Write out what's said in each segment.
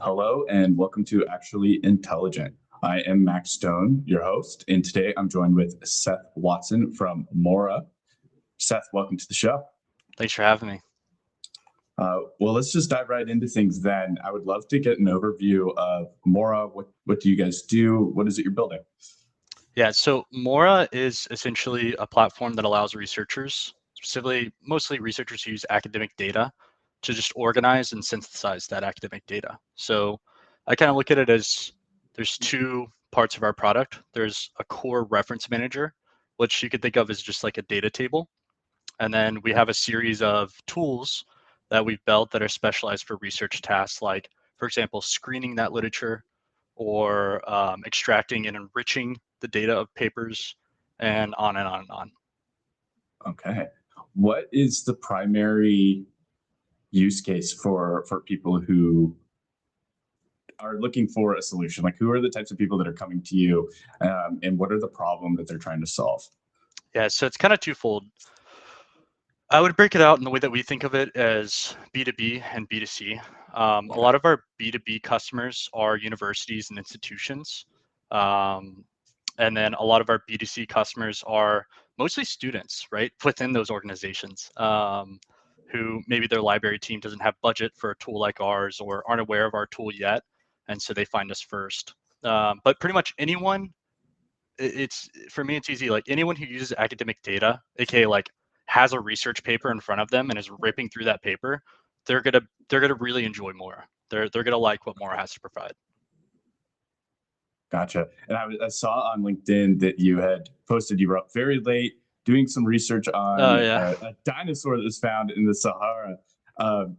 Hello and welcome to Actually Intelligent. I am Max Stone, your host, and today I'm joined with Seth Watson from Moara. Seth, welcome to the show. Thanks for having me. Well, let's just dive right into things then. I would love to get an overview of Moara. What do you guys do? What is it you're building? Yeah, so Moara is essentially a platform that allows researchers, specifically mostly researchers who use academic data, to just organize and synthesize that academic data. So I kind of look at it as there's two parts of our product. There's a core reference manager, which you could think of as just like a data table. And then we have a series of tools that we've built that are specialized for research tasks, like, for example, screening that literature or extracting and enriching the data of papers, and on and on and on. Okay. What is the primary use case for people who are looking for a solution? Like, who are the types of people that are coming to you, and what are the problem that they're trying to solve? Yeah, so it's kind of twofold. I would break it out in the way that we think of it as B2B and B2C. A lot of our B2B customers are universities and institutions. Um, and then a lot of our B2C customers are mostly students, right, within those organizations, who maybe their library team doesn't have budget for a tool like ours or aren't aware of our tool yet. And so they find us first. But pretty much anyone, it's for me, it's easy. Like anyone who uses academic data, aka like has a research paper in front of them and is ripping through that paper, they're gonna really enjoy Moara. They're gonna like what Moara has to provide. Gotcha. And I saw on LinkedIn that you had posted you were up very late doing some research Oh on yeah. a dinosaur that was found in the Sahara. Um,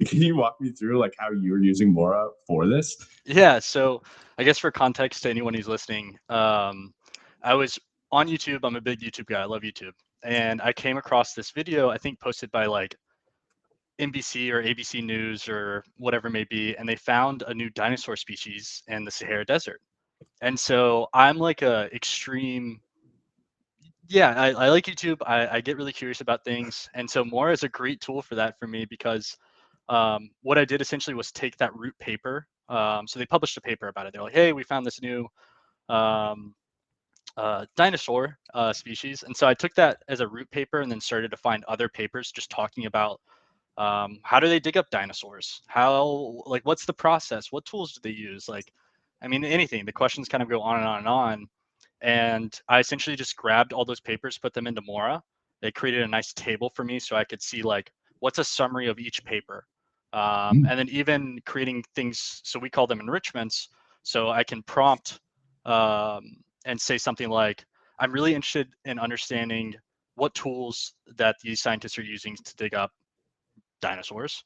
can you walk me through like how you were using Mora for this? Yeah, so I guess for context to anyone who's listening, I was on YouTube. I'm a big YouTube guy. I love YouTube. And I came across this video, I think posted by like NBC or ABC News or whatever it may be, and they found a new dinosaur species in the Sahara Desert. And so I'm like a extreme, yeah, I like YouTube. I get really curious about things. And so Moora is a great tool for that for me because what I did essentially was take that root paper. So they published a paper about it. They're like, hey, we found this new um, dinosaur species. And so I took that as a root paper and then started to find other papers just talking about how do they dig up dinosaurs? How, like, what's the process? What tools do they use? Like, I mean, anything. The questions kind of go on and on and on. And I essentially just grabbed all those papers, put them into Moara. They created a nice table for me so I could see like what's a summary of each paper. Mm. And then even creating things, so we call them enrichments. So I can prompt and say something like, I'm really interested in understanding what tools that these scientists are using to dig up dinosaurs.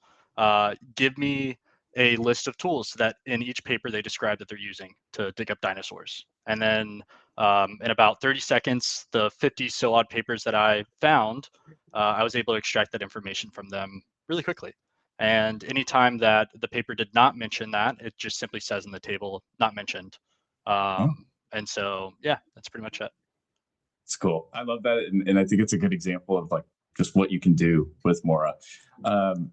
Give me a list of tools that in each paper they describe that they're using to dig up dinosaurs. And then in about 30 seconds, the 50 so odd papers that I found, I was able to extract that information from them really quickly. And anytime that the paper did not mention that, it just simply says in the table, not mentioned. Oh, And so, yeah, that's pretty much it. it's cool. I love that, and I think it's a good example of like just what you can do with Mora. Um,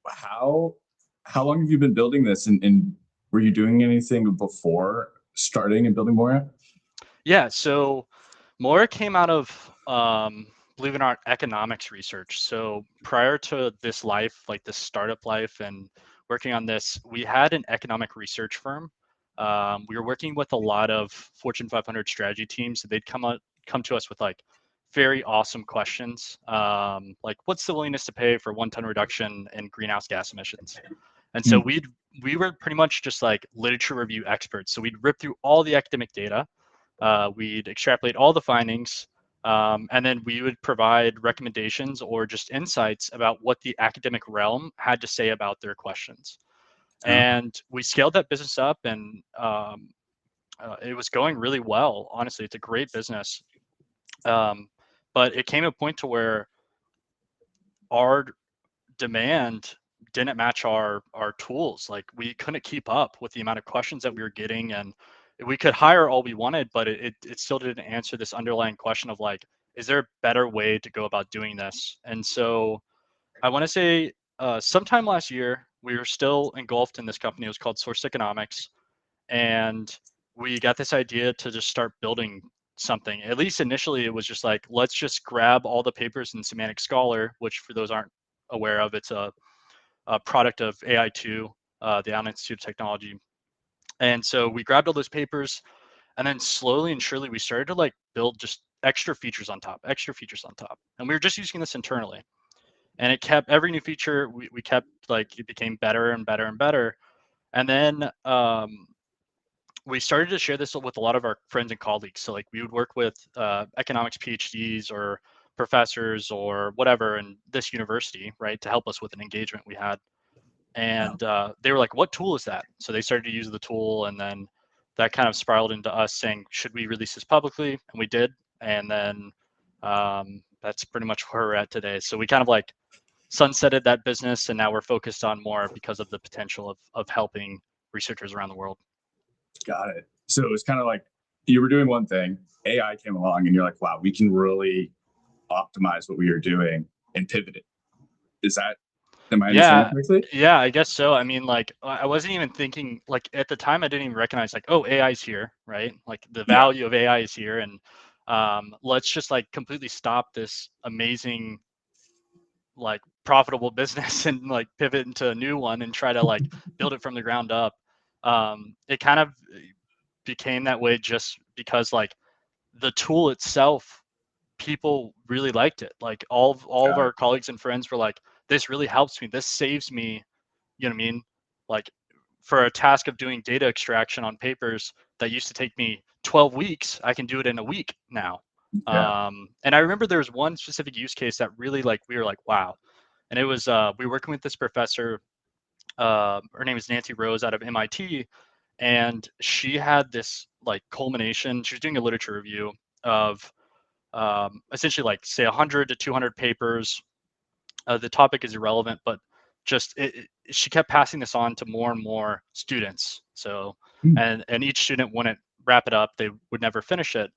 how how long have you been building this, and were you doing anything before starting and building Mora? Yeah, so Moara came out of, believe it or not, economics research. So prior to this life, like this startup life and working on this, we had an economic research firm. We were working with a lot of Fortune 500 strategy teams. So they'd come to us with like very awesome questions, like what's the willingness to pay for 1 ton reduction in greenhouse gas emissions? And so Mm. we were pretty much just like literature review experts. So we'd rip through all the academic data, we'd extrapolate all the findings, and then we would provide recommendations or just insights about what the academic realm had to say about their questions. Oh, And we scaled that business up, and it was going really well. Honestly, it's a great business. Um, but it came to a point to where our demand didn't match our tools. Like we couldn't keep up with the amount of questions that we were getting, and we could hire all we wanted, but it still didn't answer this underlying question of like, is there a better way to go about doing this? And so I want to say sometime last year, we were still engulfed in this company. It was called Source Economics, and we got this idea to just start building something. At least initially, it was just like, let's just grab all the papers in Semantic Scholar, which for those aren't aware of, it's a product of AI2, the Allen Institute of Technology. And so we grabbed all those papers, and then slowly and surely we started to like build just extra features on top, extra features on top. And we were just using this internally. And it kept every new feature, we kept like, it became better and better and better. And then we started to share this with a lot of our friends and colleagues. So like we would work with economics PhDs or professors or whatever in this university, right, to help us with an engagement we had. And they were like, "What tool is that?" So they started to use the tool, and then that kind of spiraled into us saying, "Should we release this publicly?" And we did. And then that's pretty much where we're at today. So we kind of like sunsetted that business, and now we're focused on more because of the potential of helping researchers around the world. Got it. So it was kind of like you were doing one thing, AI came along, and you're like, wow, we can really optimize what we are doing and pivot it. Is that, am I understanding Yeah, correctly? yeah, I guess so. I mean, like, I wasn't even thinking, like, at the time, I didn't even recognize, like, oh, AI is here, right? Like, the Yeah. value of AI is here, and let's just like completely stop this amazing, like, profitable business and like pivot into a new one and try to like build it from the ground up. It kind of became that way just because like the tool itself, people really liked it. Like all of Got our it. colleagues and friends were like, this really helps me. This saves me, you know what I mean? Like for a task of doing data extraction on papers that used to take me 12 weeks, I can do it in a week now. Yeah. And I remember there was one specific use case that really like, we were like, wow. And it was, we were working with this professor, her name is Nancy Rose out of MIT. And she had this like culmination. She was doing a literature review of essentially like say 100 to 200 papers. The topic is irrelevant, but just she kept passing this on to more and more students. So Hmm. and each student wouldn't wrap it up; they would never finish it.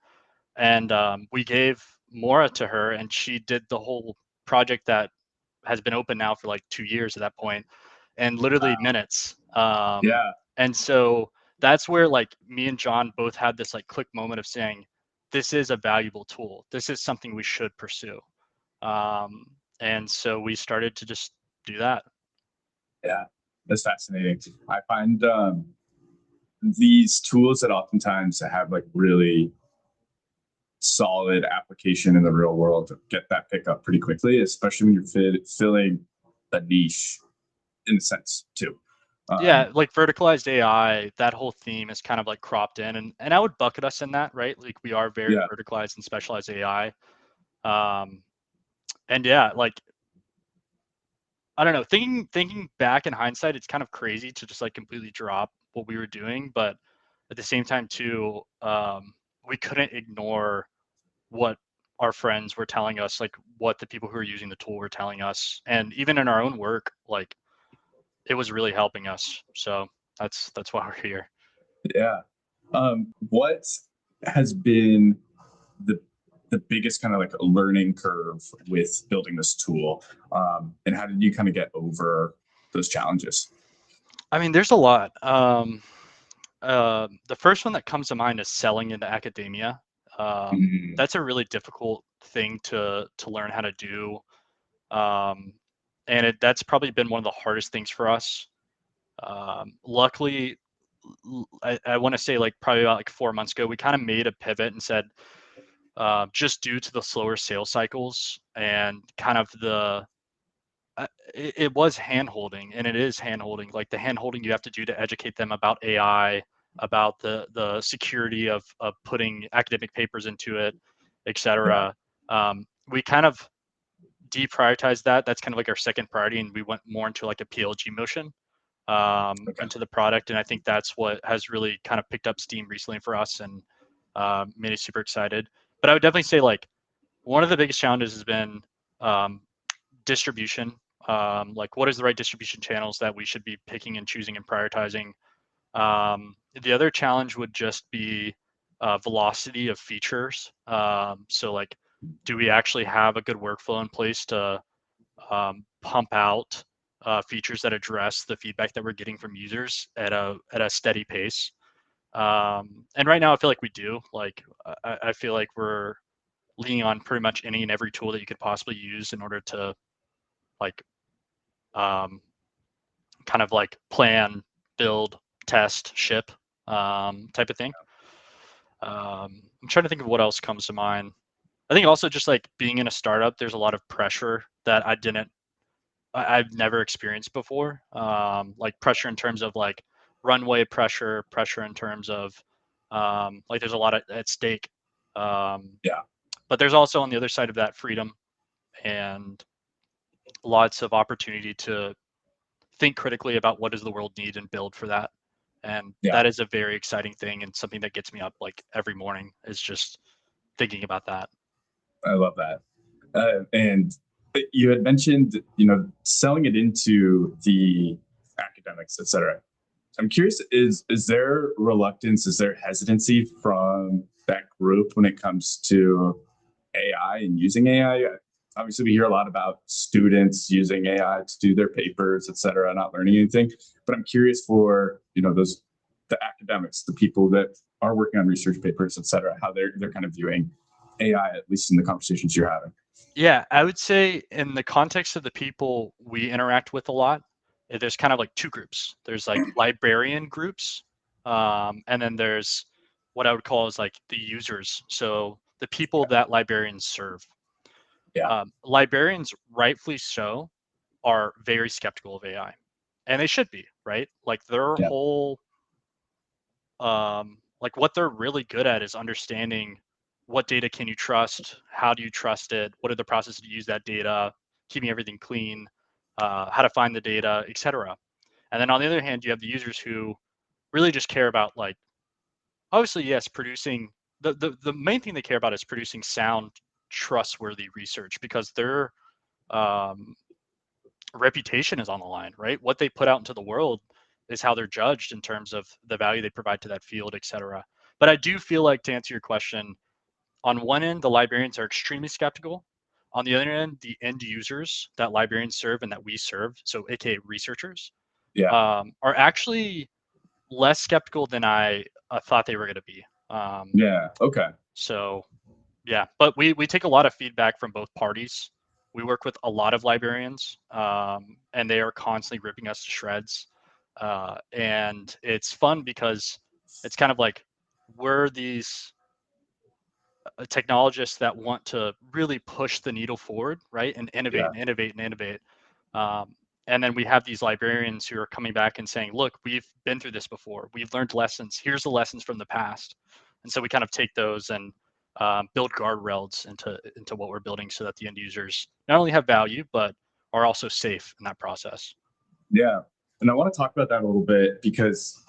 And we gave Moara to her, and she did the whole project that has been open now for like 2 years at that point, and literally minutes. Yeah. And so that's where like me and John both had this like click moment of saying, this is a valuable tool. This is something we should pursue. Um, and so we started to just do that. Yeah. That's fascinating. I find these tools that oftentimes have like really solid application in the real world get that pickup pretty quickly, especially when you're filling a niche in a sense too. Yeah, like verticalized AI, that whole theme is kind of like cropped in, and I would bucket us in that, right? Like we are very Yeah. verticalized and specialized AI. Um, and yeah, like I don't know, thinking back in hindsight, it's kind of crazy to just like completely drop what we were doing, but at the same time too, we couldn't ignore what our friends were telling us, like what the people who were using the tool were telling us, and even in our own work, like it was really helping us. So that's why we're here. Yeah. What has been the the biggest kind of like learning curve with building this tool, and how did you kind of get over those challenges? I mean, there's a lot. The first one that comes to mind is selling into academia. Mm, That's a really difficult thing to learn how to do, um, and that's probably been one of the hardest things for us. Luckily, I want to say like probably about like 4 months ago, we kind of made a pivot and said, just due to the slower sales cycles and kind of it was hand holding, and it is hand holding, like the hand holding you have to do to educate them about AI, about the security of putting academic papers into it, yeah. etc. We kind of deprioritized that. That's kind of like our second priority, and we went more into like a PLG motion Okay. into the product. And I think that's what has really kind of picked up steam recently for us and made us super excited. But I would definitely say like one of the biggest challenges has been um, distribution. Like what is the right distribution channels that we should be picking and choosing and prioritizing. The other challenge would just be velocity of features. So like, do we actually have a good workflow in place to pump out features that address the feedback that we're getting from users at a steady pace. And right now, I feel like we do. Like, I feel like we're leaning on pretty much any and every tool that you could possibly use in order to like um, kind of like plan, build, test, ship type of thing. I'm trying to think of what else comes to mind. I think also just like being in a startup, there's a lot of pressure that I've never experienced before. Like pressure in terms of like runway pressure, pressure in terms of like there's a lot at stake. Yeah. But there's also on the other side of that freedom and lots of opportunity to think critically about what does the world need and build for that. And Yeah. that is a very exciting thing and something that gets me up like every morning is just thinking about that. I love that. And you had mentioned, selling it into the academics, et cetera. I'm curious, is there reluctance, is there hesitancy from that group when it comes to AI and using AI? Obviously, we hear a lot about students using AI to do their papers, et cetera, not learning anything. But I'm curious for the academics, the people that are working on research papers, et cetera, how they're kind of viewing AI, at least in the conversations you're having. Yeah, I would say in the context of the people we interact with a lot, there's kind of like two groups. There's like librarian groups, and then there's what I would call is like the users. So the people that librarians serve. Yeah. Librarians, rightfully so, are very skeptical of AI, and they should be, right? Like their Yeah. whole like what they're really good at is understanding what data can you trust, how do you trust it, what are the processes to use that data, keeping everything clean, how to find the data, etc. And then on the other hand, you have the users who really just care about like obviously yes, producing the main thing they care about is producing sound, trustworthy research because their um, reputation is on the line, right? What they put out into the world is how they're judged in terms of the value they provide to that field, et cetera. But I do feel like to answer your question, on one end, the librarians are extremely skeptical. On the other end, the end users that librarians serve and that we serve, so aka researchers, Yeah. are actually less skeptical than I thought they were going to be. Yeah. Okay. So yeah, but we take a lot of feedback from both parties. We work with a lot of librarians, and they are constantly ripping us to shreds. And it's fun because it's kind of like we're these technologists that want to really push the needle forward, right? And innovate Yeah. and innovate and innovate. Um, and then we have these librarians who are coming back and saying, look, we've been through this before. We've learned lessons. Here's the lessons from the past. And so we kind of take those and build guardrails into what we're building so that the end users not only have value, but are also safe in that process. Yeah. And I want to talk about that a little bit because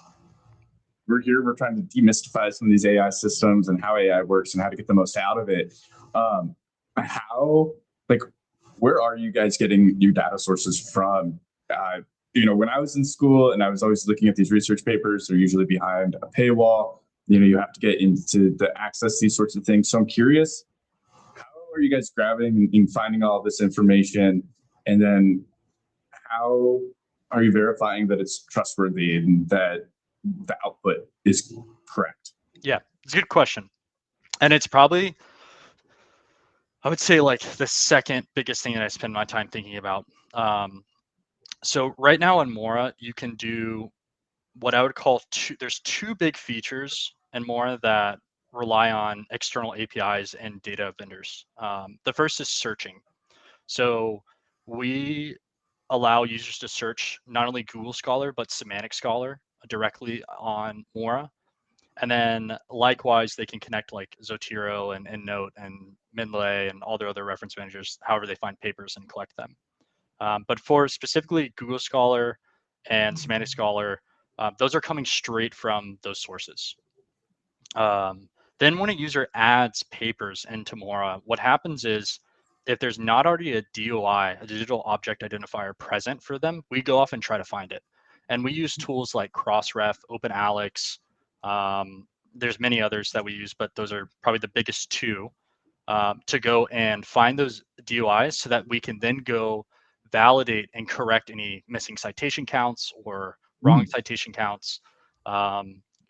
we're trying to demystify some of these AI systems and how AI works and how to get the most out of it. How, like, where are you guys getting your data sources from? When I was in school and I was always looking at these research papers, they're usually behind a paywall. You have to get into the access these sorts of things. So I'm curious, how are you guys grabbing and finding all this information? And then how are you verifying that it's trustworthy and that the output is correct? Yeah, it's a good question. And it's probably, I would say, like the second biggest thing that I spend my time thinking about. So right now in Moara, you can do what I would call there's two big features in Moara that rely on external APIs and data vendors. The first is searching. So we allow users to search not only Google Scholar, but Semantic Scholar directly on Moara. And then likewise, they can connect like Zotero and EndNote and Mendeley and all their other reference managers, however they find papers and collect them. But for specifically Google Scholar and Semantic Scholar, those are coming straight from those sources. Then when a user adds papers into Moara, what happens is if there's not already a DOI, a digital object identifier present for them, we go off and try to find it. And we use tools like Crossref, OpenAlex. There's many others that we use, but those are probably the biggest two to go and find those DOIs so that we can then go validate and correct any missing citation counts or wrong citation counts,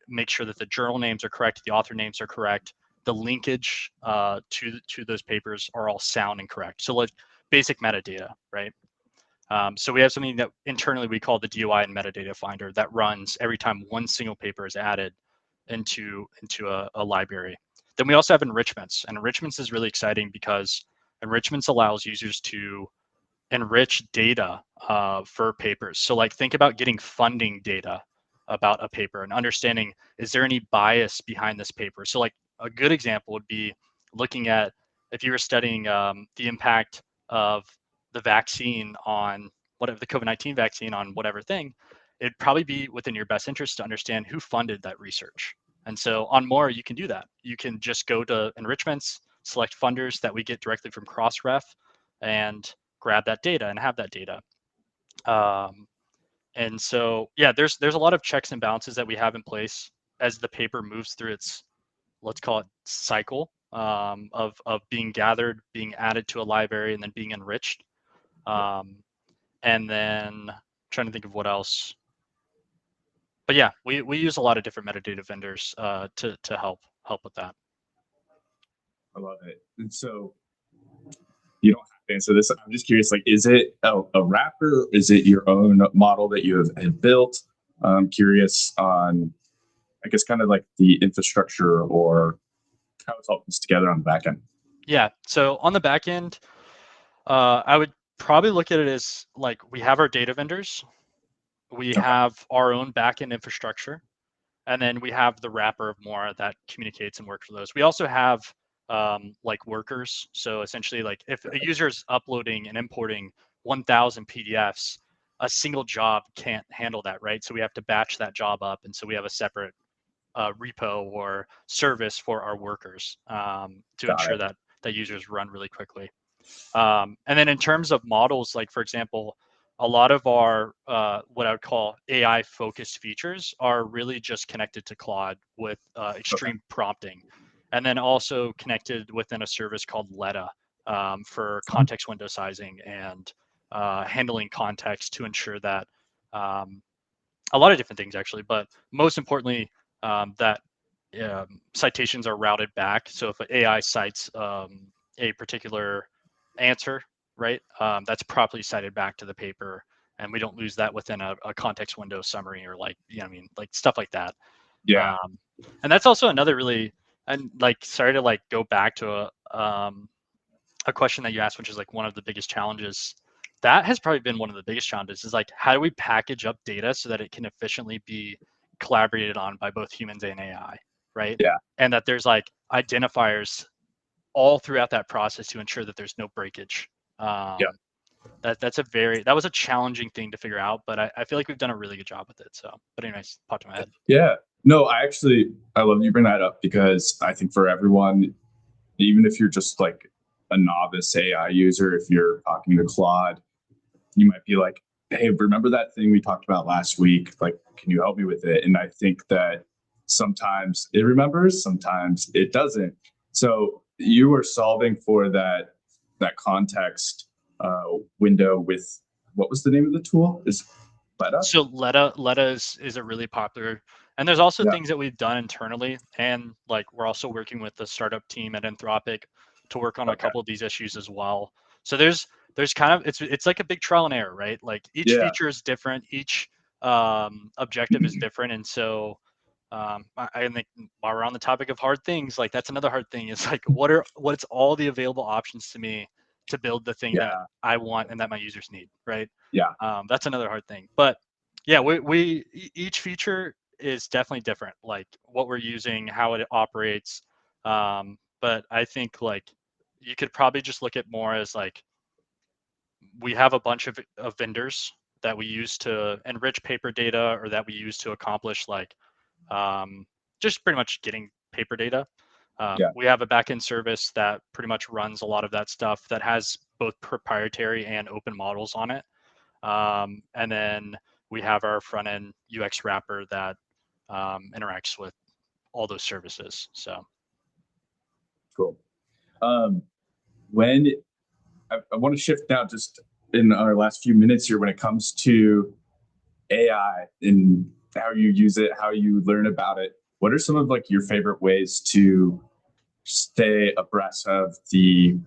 make sure that the journal names are correct, the author names are correct, the linkage to those papers are all sound and correct. So like basic metadata, right? So we have something that internally we call the DOI and metadata finder that runs every time one single paper is added into a library. Then we also have enrichments, and enrichments is really exciting because enrichments allows users to enrich data for papers. So like think about getting funding data about a paper and understanding, is there any bias behind this paper? So like a good example would be looking at, if you were studying the impact of the vaccine on whatever, the COVID-19 vaccine on whatever thing, it'd probably be within your best interest to understand who funded that research. And so on Moara, you can do that. You can just go to enrichments, select funders that we get directly from Crossref, and grab that data and have that data. And so, yeah, there's a lot of checks and balances that we have in place as the paper moves through its, let's call it, cycle of being gathered, being added to a library, and then being enriched. And then trying to think of what else. But yeah, we use a lot of different metadata vendors to help with that. I love it. And so you don't have to answer this. I'm just curious, like, is it a wrapper? Is it your own model that you have built? I'm curious on, I guess, kind of like the infrastructure or how it's all put together on the back end. Yeah. So on the back end, I would probably look at it as like we have our data vendors, we have our own backend infrastructure, and then we have the wrapper of Moara that communicates and works for those. We also have like workers. So essentially, like if a user is uploading and importing 1,000 PDFs, a single job can't handle that, right? So we have to batch that job up, and so we have a separate repo or service for our workers to ensure that users run really quickly. And then in terms of models, like for example, a lot of our what I would call AI focused features are really just connected to Claude with extreme prompting, and then also connected within a service called Letta for context window sizing and handling context to ensure that a lot of different things actually, but most importantly, that citations are routed back. So if an AI cites a particular answer, right, that's properly cited back to the paper, and we don't lose that within a context window summary or like, you know, I mean, like stuff like that. Yeah. And that's also another really, and like, sorry to like go back to a question that you asked, which is like one of the biggest challenges. That has probably been one of the biggest challenges, is like, how do we package up data so that it can efficiently be collaborated on by both humans and AI, right? Yeah. And that there's like identifiers all throughout that process to ensure that there's no breakage. Yeah. That was a challenging thing to figure out, but I feel like we've done a really good job with it. So, but anyways, popped in my head. Yeah. No, I love you bring that up, because I think for everyone, even if you're just like a novice AI user, if you're talking to Claude, you might be like, hey, remember that thing we talked about last week? Like, can you help me with it? And I think that sometimes it remembers, sometimes it doesn't. So you were solving for that context window with, what was the name of the tool? Is Letta? So Letta is a really popular, and there's also things that we've done internally, and like we're also working with the startup team at Anthropic to work on a couple of these issues as well. So there's kind of, it's like a big trial and error, right? Like each feature is different, each objective is different, and so I think while we're on the topic of hard things, like that's another hard thing, is like what's all the available options to me to build the thing that I want and that my users need, right? Yeah. That's another hard thing. But yeah, each feature is definitely different, like what we're using, how it operates. But I think like you could probably just look at more as like, we have a bunch of vendors that we use to enrich paper data, or that we use to accomplish like just pretty much getting paper data. We have a backend service that pretty much runs a lot of that stuff, that has both proprietary and open models on it. And then we have our front end UX wrapper that interacts with all those services. So Cool. When I want to shift now just in our last few minutes here when it comes to AI and how you use it, how you learn about it. What are some of like your favorite ways to stay abreast of the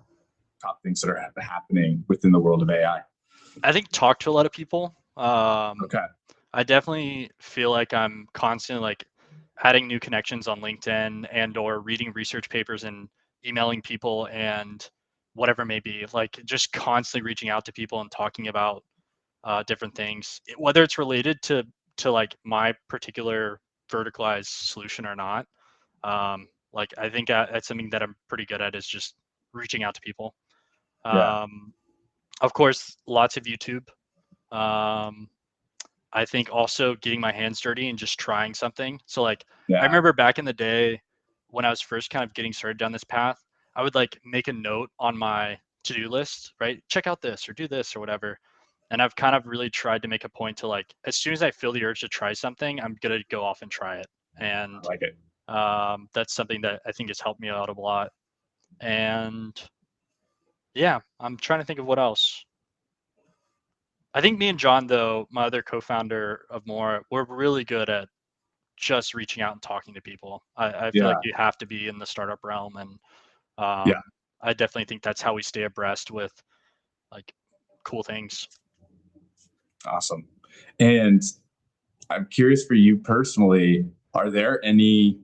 top things that are happening within the world of AI? I think talk to a lot of people. Okay. I definitely feel like I'm constantly like adding new connections on LinkedIn and or reading research papers and emailing people and whatever it may be. Like just constantly reaching out to people and talking about different things, whether it's related to like my particular verticalized solution or not. Like I think that's something that I'm pretty good at is just reaching out to people. Yeah. Um, of course, lots of YouTube. Um, I think also getting my hands dirty and just trying something. So like I Yeah. remember back in the day when I was first kind of getting started down this path, I would like make a note on my to-do list, right? Check out this or do this or whatever. And I've kind of really tried to make a point to like as soon as I feel the urge to try something, I'm gonna go off and try it. I And like it. that's something that I think has helped me out a lot. And yeah, I'm trying to think of what else. I think me and John, though, my other co-founder of Moara, we're really good at just reaching out and talking to people. I feel like Yeah. you have to be in the startup realm, and Yeah. I definitely think that's how we stay abreast with like cool things. Awesome. And I'm curious for you personally, are there any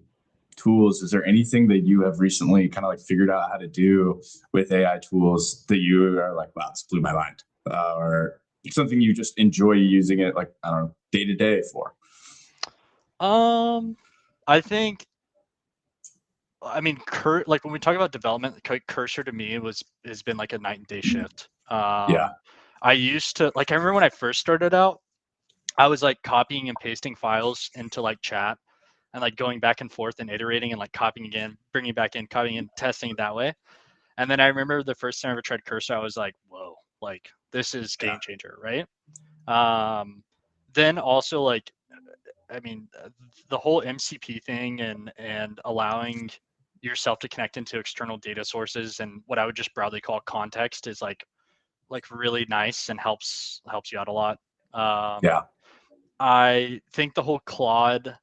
tools? Is there anything that you have recently kind of like figured out how to do with AI tools that you are like, wow, this blew my mind? Or something you just enjoy using it, like, I don't know, day to day for? Um, I think, I mean, like when we talk about development, Cursor to me has been like a night and day shift. Yeah. I used to like I remember when I first started out, I was like copying and pasting files into like chat and like going back and forth and iterating and like copying again, bringing it back in, copying and testing it that way. And then I remember the first time I ever tried Cursor, I was like, whoa, like this is Yeah. game changer, right? Um, then also like, I mean, the whole MCP thing and allowing yourself to connect into external data sources and what I would just broadly call context is like really nice and helps you out a lot. Um, Yeah. I think the whole Claude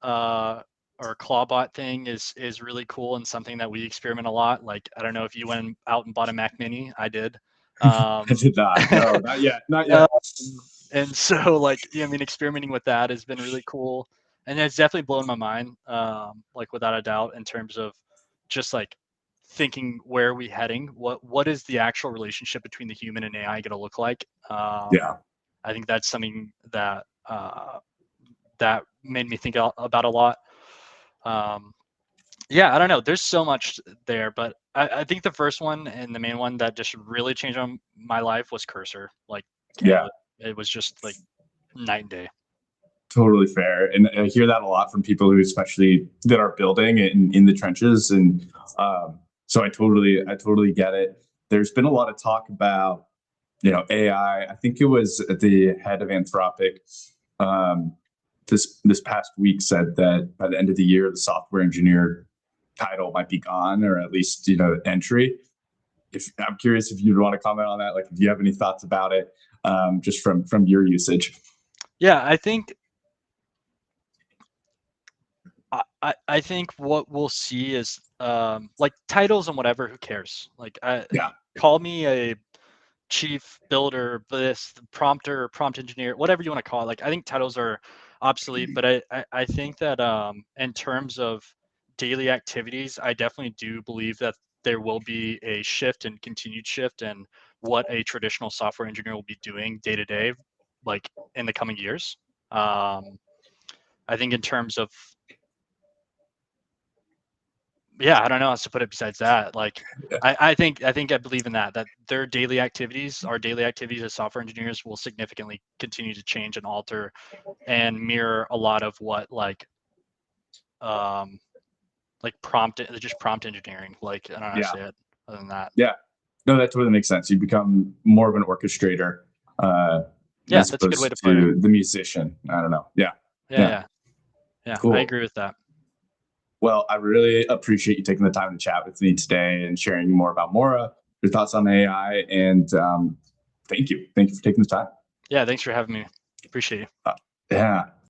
uh, or Clawbot thing is really cool and something that we experiment a lot. Like I don't know if you went out and bought a Mac Mini, I did. I Um, did not. No, not yet. Not um, yet. and so like yeah, I mean experimenting with that has been really cool, and it's definitely blown my mind. Like without a doubt in terms of just like thinking where are we heading, what is the actual relationship between the human and AI going to look like? Yeah. I think that's something that that made me think about a lot. Um, yeah, I don't know. There's so much there, but I think the first one and the main one that just really changed my life was Cursor. Like, Yeah. candidly, it was just like night and day. Totally fair. And I hear that a lot from people who, especially that are building in the trenches. And so I totally get it. There's been a lot of talk about, AI. I think it was the head of Anthropic um, this past week said that by the end of the year, the software engineer title might be gone, or at least, entry. If I'm curious if you'd want to comment on that, like if you have any thoughts about it, just from your usage. Yeah, I think I think what we'll see is like titles and whatever. Who cares? Like, Yeah. call me a chief builder, this prompter, prompt engineer, whatever you want to call it. Like I think titles are obsolete, but I think that in terms of daily activities, I definitely do believe that there will be a shift and continued shift in what a traditional software engineer will be doing day to day, like in the coming years. I think in terms of yeah, I don't know how else to put it besides that. Like, I believe in that their daily activities, our daily activities as software engineers, will significantly continue to change and alter and mirror a lot of what um just prompt engineering. Like, I don't know how to Yeah. say it other than that. Yeah. No, that totally makes sense. You become more of an orchestrator uh, Yeah, as that's a good way to opposed put it. to the musician. I don't know. Yeah. Yeah, Yeah. yeah, yeah. I Cool. agree with that. Well, I really appreciate you taking the time to chat with me today and sharing more about Mora, your thoughts on AI, and Thank you. Thank you for taking the time. Yeah, thanks for having me. Appreciate you. Yeah.